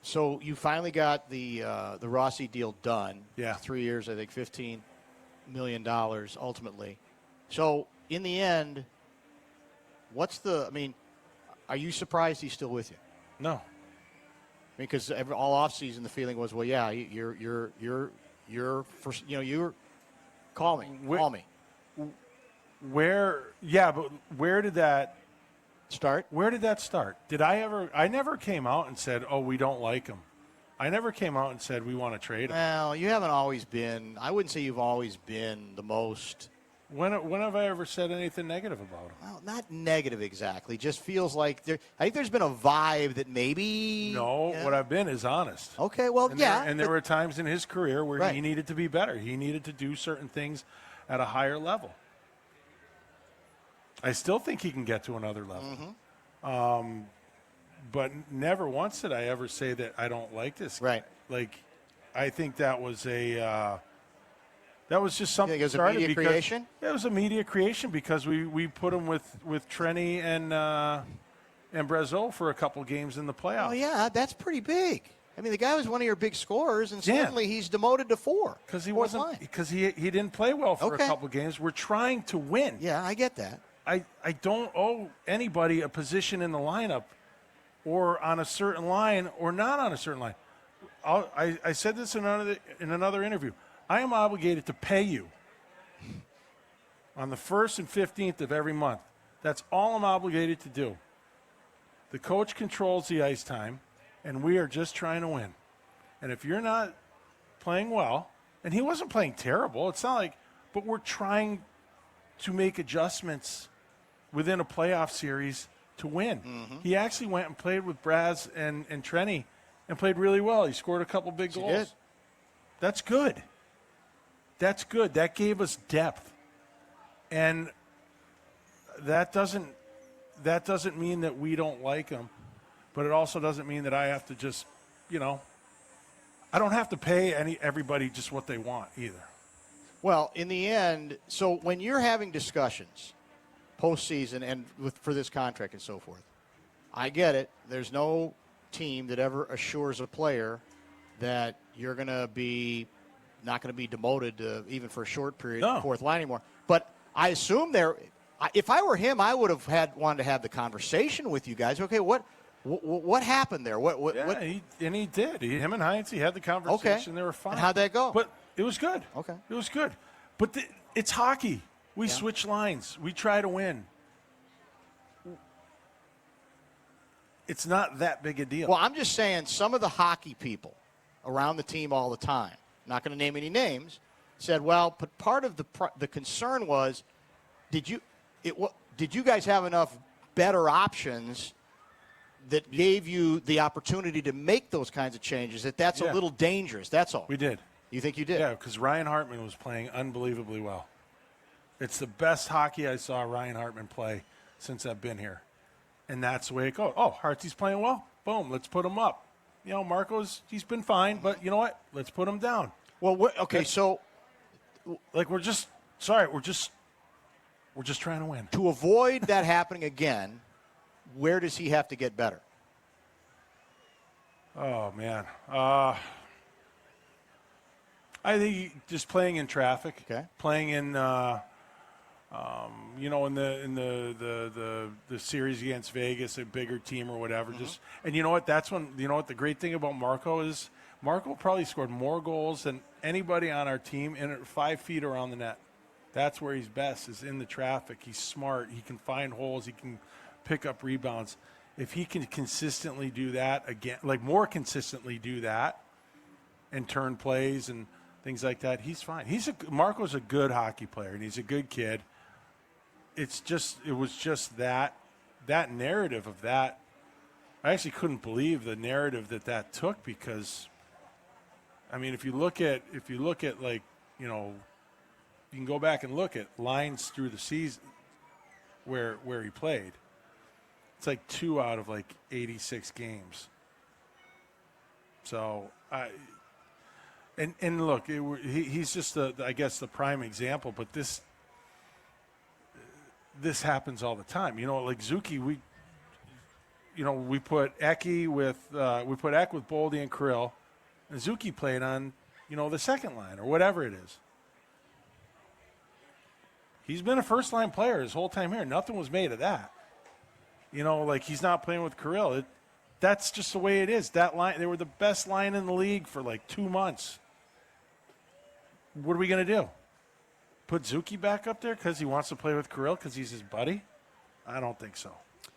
So you finally got the Rossi deal done. Yeah. 3 years, I think, $15 million ultimately. So in the end, are you surprised he's still with you? No. Because all offseason the feeling was, well, yeah, you're first, call me. But where did that start? Where did that start? I never came out and said, oh, we don't like him. I never came out and said we want to trade him. Well, you haven't always been, I wouldn't say you've always been the most. When have I ever said anything negative about him? Well, not negative exactly. Just feels like I think there's been a vibe that maybe. No, yeah. What I've been is honest. Okay, well, There were times in his career where he needed to be better. He needed to do certain things at a higher level. I still think he can get to another level. Mm-hmm. But never once did I ever say that I don't like this guy. Right. Like, I think that was that was just something. You think it was a media creation? It was a media creation because we put him with Trenny and Brazeau for a couple games in the playoffs. Oh yeah, that's pretty big. I mean, the guy was one of your big scorers, and suddenly he's demoted to 4. Because he didn't play well for a couple games. We're trying to win. Yeah, I get that. I don't owe anybody a position in the lineup or on a certain line or not on a certain line. I said this in another interview. I am obligated to pay you on the 1st and 15th of every month. That's all I'm obligated to do. The coach controls the ice time, and we are just trying to win. And if you're not playing well, and he wasn't playing terrible, it's not like, but we're trying to make adjustments within a playoff series to win. Mm-hmm. He actually went and played with Braz and Trenny and played really well. He scored a couple big goals. He did. That's good. That's good. That gave us depth. And that doesn't mean that we don't like him, but it also doesn't mean that I have to just, I don't have to pay everybody just what they want either. Well, in the end, so when you're having discussions postseason and for this contract and so forth, I get it. There's no team that ever assures a player that you're going to be not going to be demoted to, even for a short period, fourth line anymore. But I assume if I were him, I would have wanted to have the conversation with you guys. Okay, what happened there? He did. Him and Heinz, he had the conversation. Okay. They were fine. And how'd that go? But it was good. Okay. It was good. But it's hockey. We switch lines. We try to win. It's not that big a deal. Well, I'm just saying some of the hockey people around the team all the time, not going to name any names, said, well, but part of the concern was, did you guys have enough better options that gave you the opportunity to make those kinds of changes, that's a little dangerous, that's all. We did. You think you did? Yeah, because Ryan Hartman was playing unbelievably well. It's the best hockey I saw Ryan Hartman play since I've been here. And that's the way it goes. Oh, Hartsy's playing well? Boom, let's put him up. Marco's, he's been fine, but you know what? Let's put him down. Well, so. Like, we're just trying to win. To avoid that happening again, where does he have to get better? Oh, man. I think just playing in traffic. Okay. Playing in, in the series against Vegas, a bigger team or whatever. Mm-hmm. And you know what? That's when the great thing about Marco is Marco probably scored more goals than anybody on our team in 5 feet around the net. That's where he's best, is in the traffic. He's smart. He can find holes. He can pick up rebounds. If he can consistently do that again, like more consistently do that, and turn plays and things like that, he's fine. Marco's a good hockey player, and he's a good kid. It was just that narrative of that. I actually couldn't believe the narrative that took, because, I mean, if you look at like, you can go back and look at lines through the season where he played. It's like 2 out of like 86 games. So And look, he's just I guess the prime example. But this happens all the time. Like Zuki, we put Eck with Boldy and Krill, and Zuki played on, the second line or whatever it is. He's been a first-line player his whole time here. Nothing was made of that. He's not playing with Kirill. That's just the way it is. That line, they were the best line in the league for 2 months. What are we going to do? Put Zuki back up there because he wants to play with Kirill because he's his buddy? I don't think so.